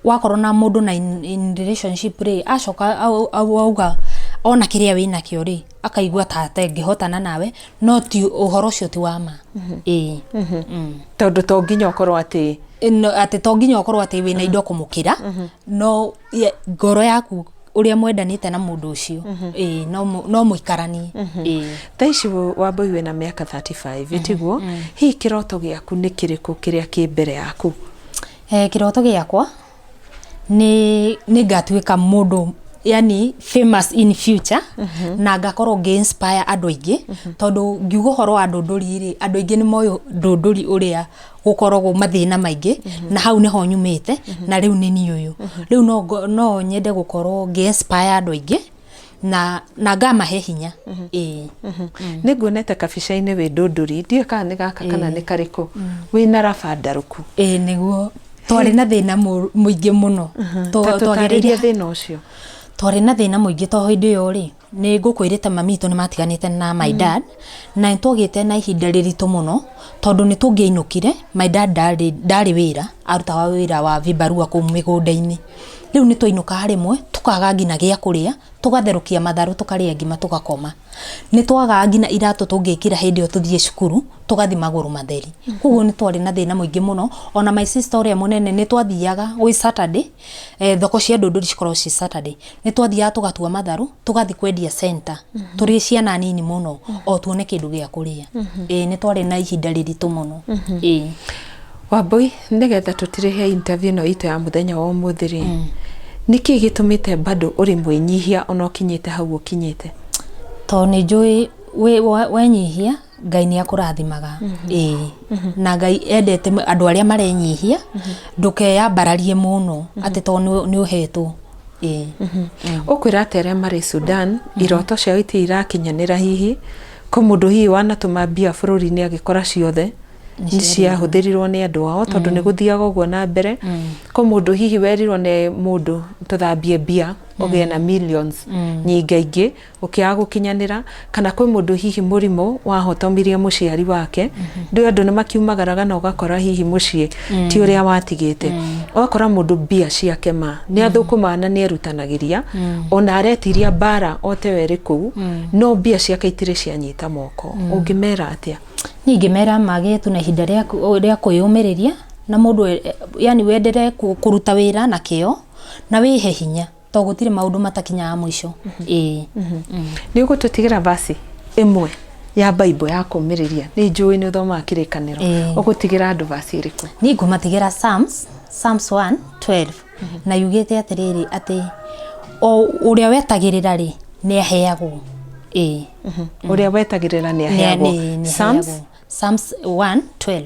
wakorwo na mundu na in relationship ri acoka auga ona kiria wina kio ri akaigua tate ngihotana nawe no ti uhoro cio ti wama tondu to nginya ukorwo ati to nginya ukorwo ati wina indo kumukira no ngoro yaku uria mwendanite na mundu ucio no muikarani taici wa Mbui wena miaka 35 itiguo hi kiroto giaku ni kiriku kiria ki mbere yaku kiroto giakwa ni ngatuika mundu yani famous in future na ngakorwo ngi-inspire andu aingi tondu ngiuga horo wa ndunduri ri andu aingi ni moyo ndunduri uria gukoragwo mathina maingi na hau niho nyumite na riu ni ni uyu riu no nyende gukorwo ngi-inspire andu aingi na ngamahe hinya ni nguonete kabica-ini wi ndunduri ndio kana ni gaka kana ni kariku wina rabandaruku niguo twari na thina muingi muno twageririe thina ucio twari na thina muingi to hindi yo ri ni ngukwirite mamitu ni matiganite na my dad na ntogite na ihinda riritu muno tondu ni tungiinukire my dad ndari wira arutaga wira wa vibarua ku migunda-ini riu ni twinuka harimwe tukaga ngina gia kuria tugatherukia matharu tukaria ngima tugakoma ni twaga ngina iratu tungikira hindi yo tuthie cukuru tugathi maguru matheri kuguo ni twari na thina muingi muno ona my sister uria munene ni twathiaga wi Saturday thoko cia ndunduri cikorwo ci Saturday ni twathiaga tugatua matharu tugathi kwendia center turi ciana nini muno o tuone kindu gia kuria ni twari na ihinda riritu muno Wambui nigetha tutirihe interview no ito ya muthenya wa umuthiri niki gitumite bado uri mwinyihia ona kinyite hau ukinyite to ni njui wenyihia Ngai ni akurathimaga na Ngai endete andu aria marenyihia ndukeyambararie muno ati to ni uhetwo ukwira tere mari Sudan iroto cia iti irakinyanira hihi ko mundu hihi wanatuma bia bururi-ini agikora ciothe ni ciahuthirirwo ni andu ao tondu ni guthiaga uguo na mbere ko mundu hihi werirwo ni mundu tuthambie bia ugie na millions nyingaingi ukiaga gukinyanira kana kwi mundu hihi murimo wahotomirie muciari wake ndio andu ni makiumagaraga na ugakora hihi mucie ti uria watigite ugakora mundu bia ciake ma ni athukuma na ni erutanagiria ona aretiria bara ote weri kuu no bia ciake itire cianyita moko ungimera atia ningi mera mage tu na ihinda ria kwiyumiriria na mundu yani wendere kuruta wira na kio na wihe hinya to gutire maundu matakinyaga mwisho ni ugututigira basi imwe ya Bible ya kumiriria ni njui ni thoma kirikaniro ugutigira andu basi iriku ni ngumatigira Psalms 1:12 na yugite atiriri ati o uria wetagirira ri ni aheagwo uria wetagirira ni aheagwo Psalms 1:12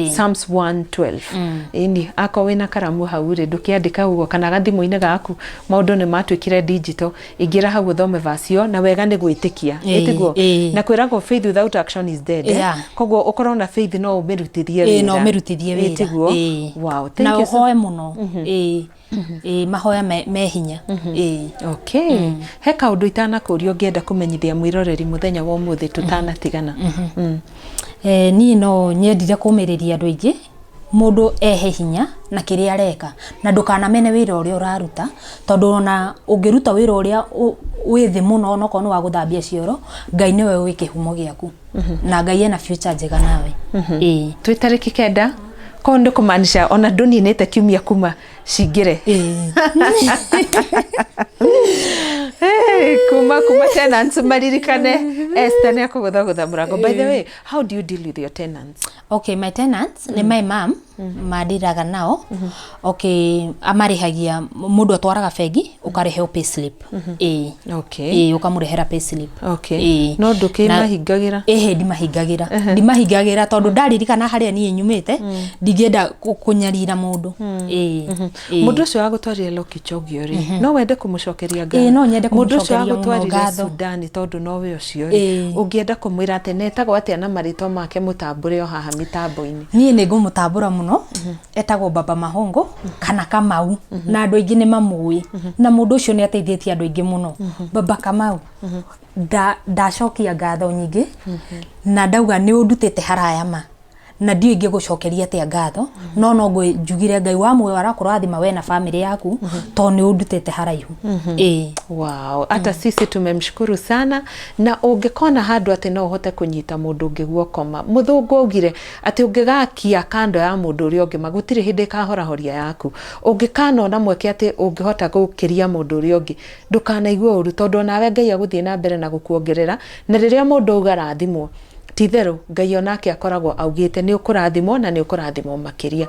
Psalms 1:12 ini ako wina karamu hau ri ndukiandika ugo kana gathimu-ini gaku maundu ni matwikire digital ingira hau uthome verse na wega ni gwitikia itiguo na kwiragwo faith without action is dead koguo ukorwo na faith no umirutithie wira no umirutithie wira itiguo wow thank na you uhoe muno mahoya mehinya okay he kaundu itana kurio ngienda kumenyithia mwiroreri muthenya wa umuthi tutanatigana ni no nyendire kumiriria andu aingi mundu ehe hinya na kiria areka na ndukanamene wira uria uraruta tondu ona ungiruta wira uria withi muno no kono wa guthambia cioro Ngai niwe wi kihumo giaku na Ngai ena future njega nawe twitariki kenda kondo kumanisha ona duni nete kiumia kuma shigire kuma tenants maririkane Esther ne akugutha murango. By the way, how do you deal with your tenants? Okay, my tenants ni my mom madiraga nao. Okay, amarihagia mundu atwaraga bengi ukarehe payslip okay ukamurehera payslip okay no nduki mahingagira ndimahingagira tondu ndaririkana haria nie nyumite ndigenda kunyarira mundu mundu ucio agutwarire Lokichogio ri no wende kumucokeria ngatho no nyende kumucokeria ngatho Sudani tondu no we ucio ungienda kumwira ati netagwo atia na marito make mutambure o haha mitambo-ini nie ni ngumutambura muno etagwo Baba Mahongo kana Kamau na andu aingi ni mamui na mundu ucio ni ateithietie andu aingi muno Baba Kamau ndacokia ngatho nyingi na ndauga ni undutite haraya ma na ndio ingi gucokeria atia ngatho no ngwe njugire Ngai wa mwe arakurathima we na family yaku to ni undutete haraihu wow ata sisi tumemshukuru sana na ungekona handu ati no uhote kunyita mundu ungi guokoma muthungu augire ati ungigakia kando ya mundu uri ungi magutire hindi kahora horia yaku ungikana ona mweke ati ungihota gukiria mundu uri ungi ndukanaigwe uru tondu nawe Ngai aguthie na mbere na gukuongerera na riria mundu ugarathimwo titheru Ngai onake akoragwo augite ni ukurathimwo na ni ukurathimwo makiria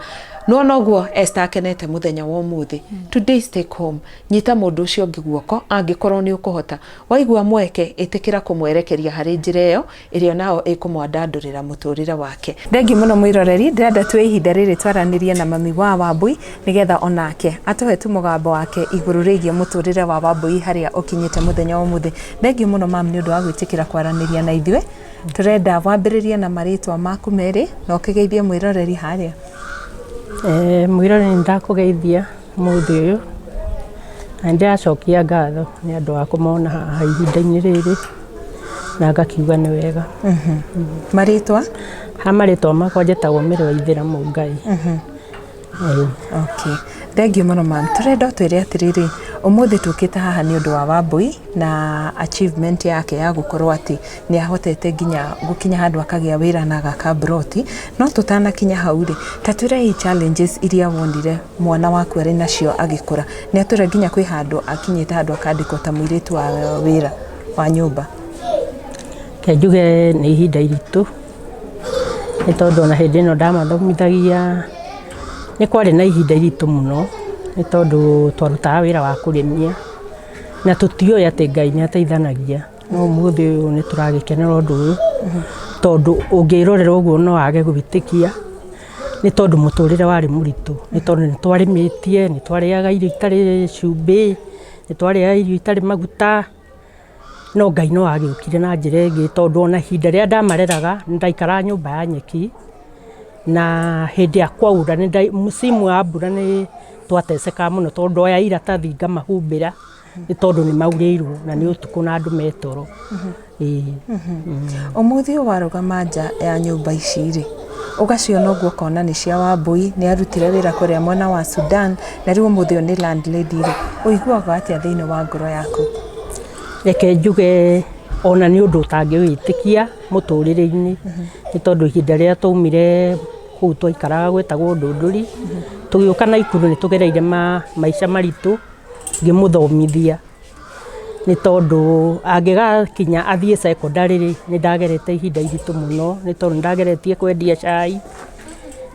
no noguo Esther akenete muthenya wa umuthi today stay home nyita mundu ucio ungi guoko angikorwo ni ukuhota waigua mweke itikira kumwerekeria hari njira iyo irio nao ikumwandandurira muturire wake. Thengi muno mwiroreri ndirenda twe ihinda riri twaranirie na mami wa Wambui nigetha onake atuhe tu mugambo wake iguru rigie muturire wa Wambui haria ukinyite muthenya wa umuthi. Thengi muno mam ni undu wa gwitikira kwaraniria na ithwe turenda wambiririe na maritwa maku meri na ukigeithie mwiroreri haria mwiroreri ndakugeithia muthi uyu na ndiacokia ngatho ni andu akumona haha ihinda-ini riri na ngakiuga ni wega maritwa maritwa makwa njĩtagwo Mĩrĩ wa Ithĩramu Ngai okay thank you muno mam turenda twire atiriri umuthi tukite haha ni undu wa Wambui na achievement yake ya gukorwo ati ni ahotete nginya gukinya handu akagia wira na gaka broti no tutana kinya hauri tatwire challenges iria wonire mwana waku ari nacio agikura ni ature nginya kwi handu akinyite handu akandikwo ta muiritu wa wira wa nyumba kenjuge ni ihinda iritu ni tondu na hindi no ndamathomithagia ni kwari na ihinda iritu muno ni tondu twarutaga wira wa kurimia na tutioya ati Ngai ni ateithanagia no muthi uyu ni turagikenera undu uyu tondu ungirorera uguo no age gwitikia ni tondu muturire wari muritu ni tondu ni twarimitie ni twariaga irio itari cumbi ni twariaga irio itari maguta no Ngai no agiukire na njira ingi tondu ona ihinda ria ndamareraga ndaikara nyumba ya nyeki na hindi akwaura ni musimu wa mbura ni twateceka muno tondu oya iratathi ngamahumbira ni tondu ni maurirwo na ni utuku na andu metoro umuthi warugama nja ya nyumba ici ri ugaciona uguo kona ni cia Wambui ni arutire wira kuria mwena wa Sudan na riu umuthi ni landlady ri uiguaga atia thiini wa ngoro yaku reke njuge ona ni undu utangiwitikia muturire-ini ni tondu ihinda ria taumire kuu twaikaraga gwetagwo Ndunduri tugiuka Naikuru ni tugereire maica maritu ngimuthomithia ni tondu angigakinya athie secondary ni ndagerete ihinda iritu muno ni tondu ndageretie kwendia cai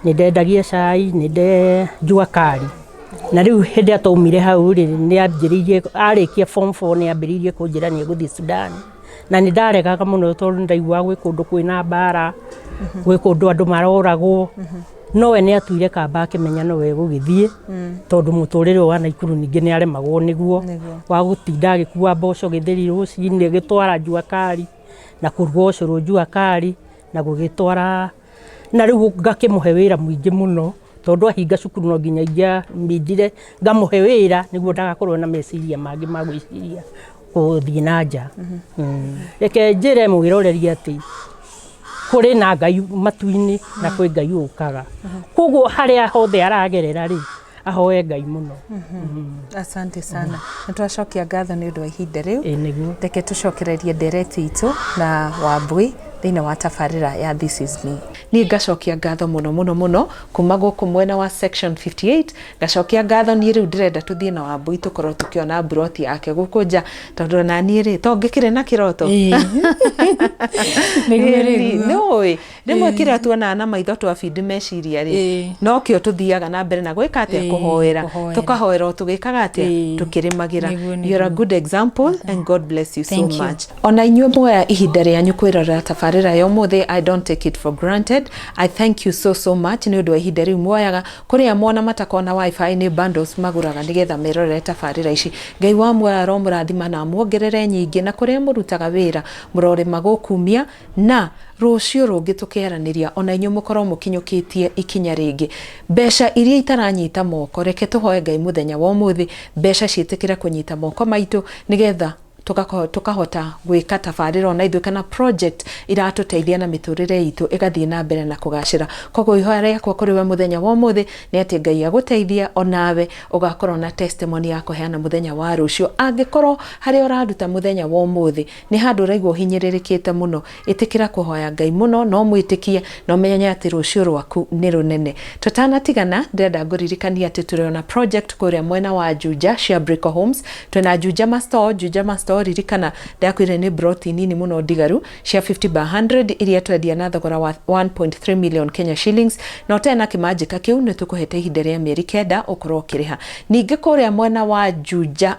ni ndendagia cai ni njua kari na riu hindi ataumire hau ri ni ambiririe arikia form 4 ni ambiririe kunjira ni guthie Sudan na ni ndaregaga muno tondu ndaigua gwi kundu kwina mbara gwi kundu andu maroragwo no we ni atuire kamba akimenya no we gugithie tondu muturire wa Naikuru ningi ni aremagwo niguo wa gutinda agikua mboco githeri rucini gitwara njua kari na kurugwo ucuru njua kari na gugitwara na riu ngakimuhe wira mwingi muno tondu ahinga cukuru no nginya ingia mindire ngamuhe wira niguo ndagakorwo na meciria mangi magwiciria kuthii na nja reke njire mwiroreria ati kuri na Ngai matuini na kwi Ngai ukaga koguo haria hothe aragerera ri ahoe Ngai muno. Asante sana nitwacokia ngatho ni undu wa ihinda riu niguo reke tucokererie ndereti itu na Wambui thiini wa tabarira ya This Is Me. Ni ngacokia ngatho muno kuma guku mwena wa section 58 ngacokia ngatho ni riu ndirenda tuthie na Wambui tukorwo tukiona broti yake guku nja tondu na ni ri to ngikire na kiroto no rimwe kira tuona na maitho twa feed meciria ri no kio tuthiaga na mbere na gwika atia kuhoera tukahoera tugikaga atia tukirimagira. You are a good example and God bless you so much. Ona inyue moya ihinda rianyu kwirora tabarira yo muthe, I don't take it for granted. I thank you so much ni undu wa ihinda riu moyaga kuria mona matakona wifi ni bundles maguraga nigetha merore tabarira ici. Ngai wa moya ro murathima na muongerere nyingi na kuria murutaga wira murore magukumia na rucio rungi tukeraniria ona inyu mukorwo mukinyukitie ikinya ringi besha iria itaranyita moko reke tuhoe Ngai muthenya wa umuthi besha cietikira kunyita moko maitu nigetha tukahota gwika tabarira ona ithu kana project iratuteithia na miturire itu igathie na mbere na kugacira. Koguo ihoya riakwa kuri we muthenya wa umuthi ni ati Ngai aguteithia onawe ugakorwo na testimony ya kuheana muthenya wa rucio. Angikorwo hari uraruta muthenya wa umuthi ni handu raigwo hinyiririkite muno itikira kuhoya Ngai muno no mwitikie no menye ati rucio rwaku ni runene. Tutanatigana ndenda nguririkania ati turiona project kuria mwena wa Juja cia Brico Homes twina Juja Master ririkana ndakwire ni broti nini muno ndigaru cia 50/100 iria twendia na thogora wa 1.3 million Kenya shillings no tena kimajika kiu ni tukuhete ihinda ria mieri kenda ukorwo kiriha. Ningi kuria mwena wa Juja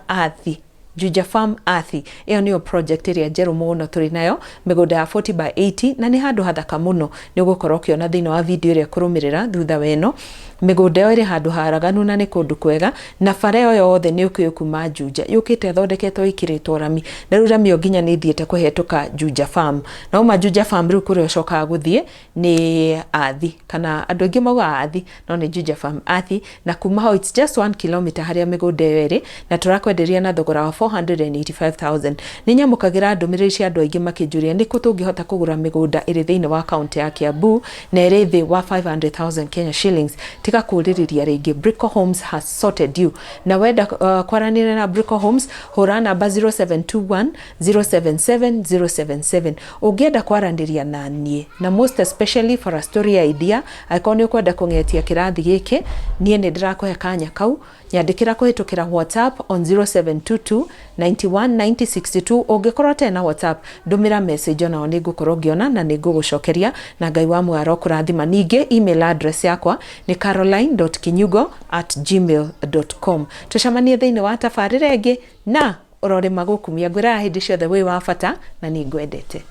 Farm Athi iyo niyo project iria njeru muno turi nayo migunda ya 40/80 na ni handu hathaka muno ni ugukorwo kiona thiini wa video iria kurumirira thutha weno. Migunda yo iri handu haraganu na ni kundu kwega na bara yo yothe ni ukiyukuma Juja yukite thondeketwo ikiritwo rami na riu rami nginya ni thiete kuhetuka Juja Farm na uma Juja Farm riu kuri ucoka guthie ni Athi kana andu angi mauga Athi no ni Juja Farm Athi na kuma ho it's just 1 kilometer haria migunda yo iri na turakwenderia na thogora wa 485,000. ni nyamukagira ndumiriri cia andu aingi makinjuria ni kutungihota kugura migunda iri thiini wa county ya Kiambu na iri thi wa 500,000 Kenya shillings. Tika kuririria ringi Brico Homes has sorted you. Na wenda kwaranira na Brico Homes hura namba 0721 077 077 ugienda kwarandiria na nie na most especially for a story idea aikoni ukwenda kungetia kirathi giki nie ni ndirakuhe kanya kau nyandikira kuhitukira WhatsApp on 0722 91 90 62 ungikorwo tena WhatsApp ndumira message ona ni ngukorwo ngiona na ni ngugucokeria na Ngai wa mwaro kurathima. Ningi email address yakwa ni caroline.kinyugo@gmail.com. tucamanie thiini wa tabarira ingi na urore magukumia ngwira hindi ciothe wi wa bata na ni ngwendete.